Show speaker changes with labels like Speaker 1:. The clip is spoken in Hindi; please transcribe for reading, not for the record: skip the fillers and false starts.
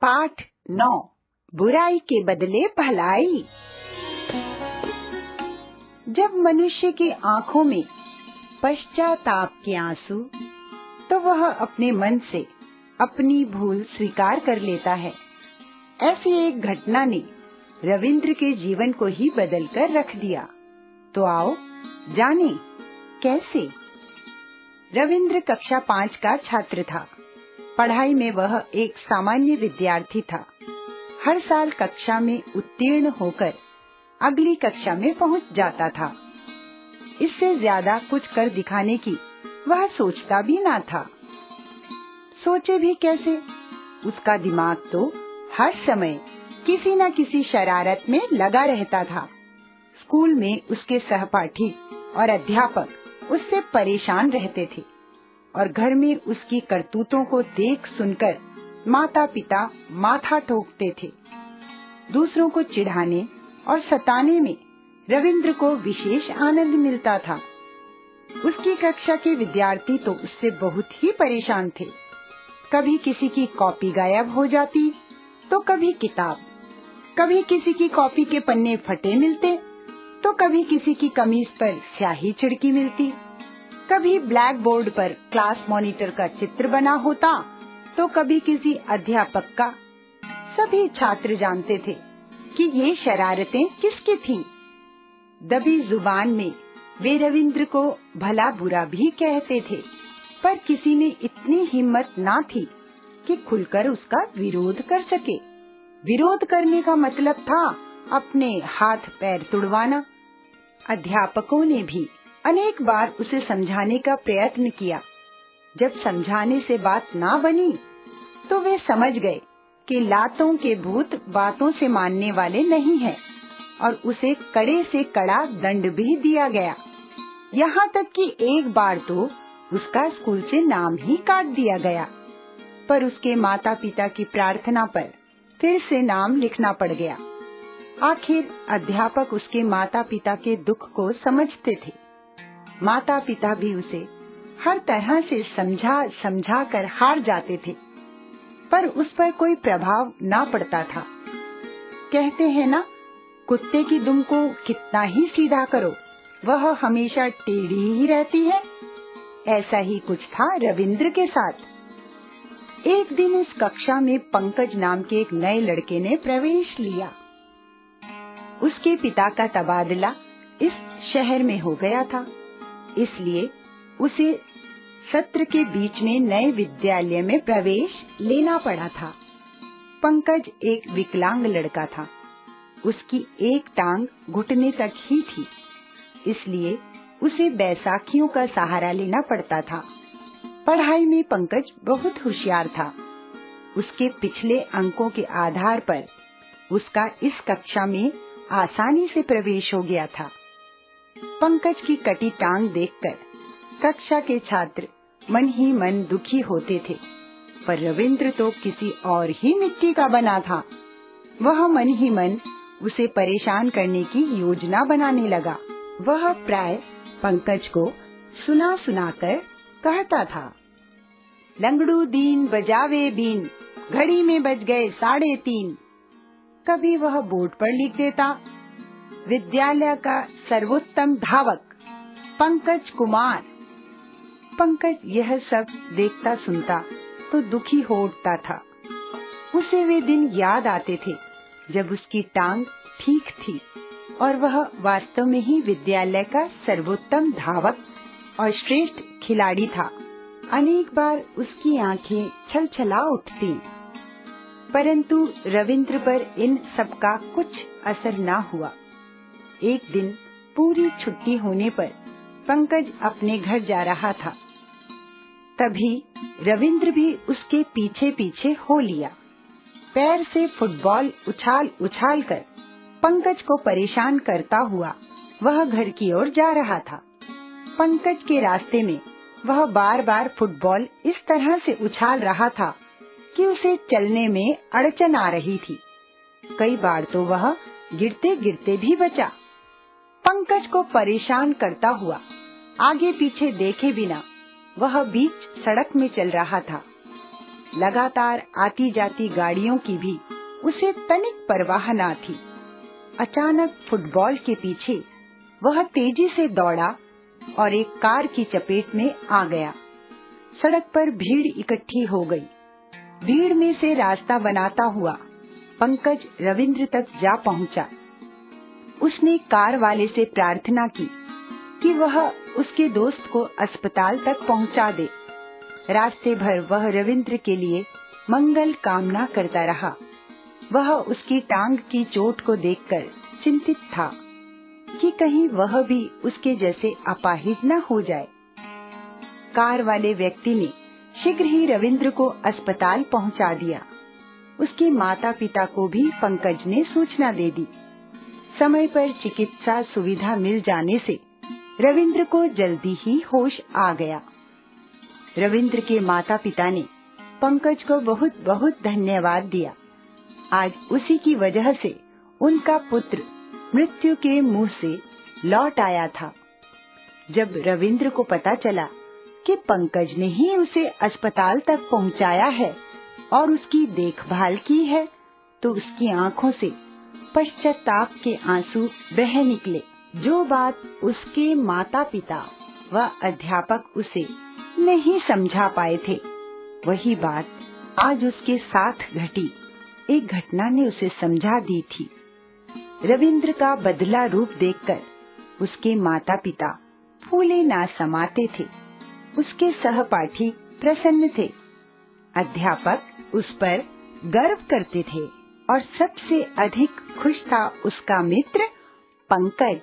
Speaker 1: पाठ 9 बुराई के बदले भलाई। जब मनुष्य की आंखों में पश्चाताप के आंसू, तो वह अपने मन से अपनी भूल स्वीकार कर लेता है। ऐसी एक घटना ने रविंद्र के जीवन को ही बदल कर रख दिया। तो आओ जाने कैसे। रविंद्र कक्षा 5 का छात्र था। पढ़ाई में वह एक सामान्य विद्यार्थी था। हर साल कक्षा में उत्तीर्ण होकर अगली कक्षा में पहुंच जाता था। इससे ज्यादा कुछ कर दिखाने की वह सोचता भी ना था। सोचे भी कैसे? उसका दिमाग तो हर समय किसी न किसी शरारत में लगा रहता था। स्कूल में उसके सहपाठी और अध्यापक उससे परेशान रहते थे और घर में उसकी करतूतों को देख सुनकर माता पिता माथा ठोकते थे। दूसरों को चिढ़ाने और सताने में रविंद्र को विशेष आनंद मिलता था। उसकी कक्षा के विद्यार्थी तो उससे बहुत ही परेशान थे। कभी किसी की कॉपी गायब हो जाती, तो कभी किताब, कभी किसी की कॉपी के पन्ने फटे मिलते, तो कभी किसी की कमीज पर स्याही छिड़की मिलती, कभी ब्लैक बोर्ड पर क्लास मॉनिटर का चित्र बना होता, तो कभी किसी अध्यापक का। सभी छात्र जानते थे कि ये शरारतें किसकी थीं। दबी जुबान में वे रविंद्र को भला बुरा भी कहते थे, पर किसी में इतनी हिम्मत ना थी कि खुलकर उसका विरोध कर सके। विरोध करने का मतलब था अपने हाथ पैर तुड़वाना। अध्यापकों ने भी अनेक बार उसे समझाने का प्रयत्न किया। जब समझाने से बात ना बनी, तो वे समझ गए कि लातों के भूत बातों से मानने वाले नहीं हैं, और उसे कड़े से कड़ा दंड भी दिया गया। यहाँ तक कि एक बार तो उसका स्कूल से नाम ही काट दिया गया। पर उसके माता पिता की प्रार्थना पर फिर से नाम लिखना पड़ गया। आखिर अध्यापक उसके माता पिता के दुख को समझते थे। माता पिता भी उसे हर तरह से समझा कर हार जाते थे, पर उस पर कोई प्रभाव ना पड़ता था। कहते हैं ना, कुत्ते की दुम को कितना ही सीधा करो, वह हमेशा टेढ़ी ही रहती है। ऐसा ही कुछ था रविंद्र के साथ। एक दिन उस कक्षा में पंकज नाम के एक नए लड़के ने प्रवेश लिया। उसके पिता का तबादला इस शहर में हो गया था, इसलिए उसे सत्र के बीच में नए विद्यालय में प्रवेश लेना पड़ा था। पंकज एक विकलांग लड़का था। उसकी एक टांग घुटने तक ही थी, इसलिए उसे बैसाखियों का सहारा लेना पड़ता था। पढ़ाई में पंकज बहुत होशियार था। उसके पिछले अंकों के आधार पर उसका इस कक्षा में आसानी से प्रवेश हो गया था। पंकज की कटी टांग देखकर कक्षा के छात्र मन ही मन दुखी होते थे, पर रविंद्र तो किसी और ही मिट्टी का बना था। वह मन ही मन उसे परेशान करने की योजना बनाने लगा। वह प्राय पंकज को सुना सुनाकर कहता था, लंगड़ू दीन बजावे बीन, घड़ी में बज गए 3:30। कभी वह बोर्ड पर लिख देता, विद्यालय का सर्वोत्तम धावक पंकज कुमार। पंकज यह सब देखता सुनता तो दुखी हो उठता था। उसे वे दिन याद आते थे जब उसकी टांग ठीक थी और वह वास्तव में ही विद्यालय का सर्वोत्तम धावक और श्रेष्ठ खिलाड़ी था। अनेक बार उसकी आंखें छलछला उठती, परंतु रविंद्र पर इन सब का कुछ असर न हुआ। एक दिन पूरी छुट्टी होने पर पंकज अपने घर जा रहा था। तभी रविंद्र भी उसके पीछे पीछे हो लिया। पैर से फुटबॉल उछाल उछाल कर पंकज को परेशान करता हुआ वह घर की ओर जा रहा था। पंकज के रास्ते में वह बार बार फुटबॉल इस तरह से उछाल रहा था कि उसे चलने में अड़चन आ रही थी। कई बार तो वह गिरते गिरते भी बचा। पंकज को परेशान करता हुआ आगे पीछे देखे बिना वह बीच सड़क में चल रहा था। लगातार आती जाती गाड़ियों की भी उसे तनिक परवाह न थी। अचानक फुटबॉल के पीछे वह तेजी से दौड़ा और एक कार की चपेट में आ गया। सड़क पर भीड़ इकट्ठी हो गई। भीड़ में से रास्ता बनाता हुआ पंकज रविंद्र तक जा पहुंचा। उसने कार वाले से प्रार्थना की कि वह उसके दोस्त को अस्पताल तक पहुंचा दे। रास्ते भर वह रविंद्र के लिए मंगल कामना करता रहा। वह उसकी टांग की चोट को देखकर चिंतित था कि कहीं वह भी उसके जैसे अपाहिज न हो जाए। कार वाले व्यक्ति ने शीघ्र ही रविंद्र को अस्पताल पहुंचा दिया। उसके माता पिता को भी पंकज ने सूचना दे दी। समय पर चिकित्सा सुविधा मिल जाने से रविंद्र को जल्दी ही होश आ गया। रविंद्र के माता पिता ने पंकज को बहुत बहुत धन्यवाद दिया। आज उसी की वजह से उनका पुत्र मृत्यु के मुंह से लौट आया था। जब रविंद्र को पता चला कि पंकज ने ही उसे अस्पताल तक पहुंचाया है और उसकी देखभाल की है, तो उसकी आंखों से पश्चाताप के आंसू बह निकले। जो बात उसके माता पिता व अध्यापक उसे नहीं समझा पाए थे, वही बात आज उसके साथ घटी। एक घटना ने उसे समझा दी थी। रविंद्र का बदला रूप देखकर उसके माता पिता फूले ना समाते थे। उसके सहपाठी प्रसन्न थे। अध्यापक उस पर गर्व करते थे और सबसे अधिक खुश था उसका मित्र पंकज।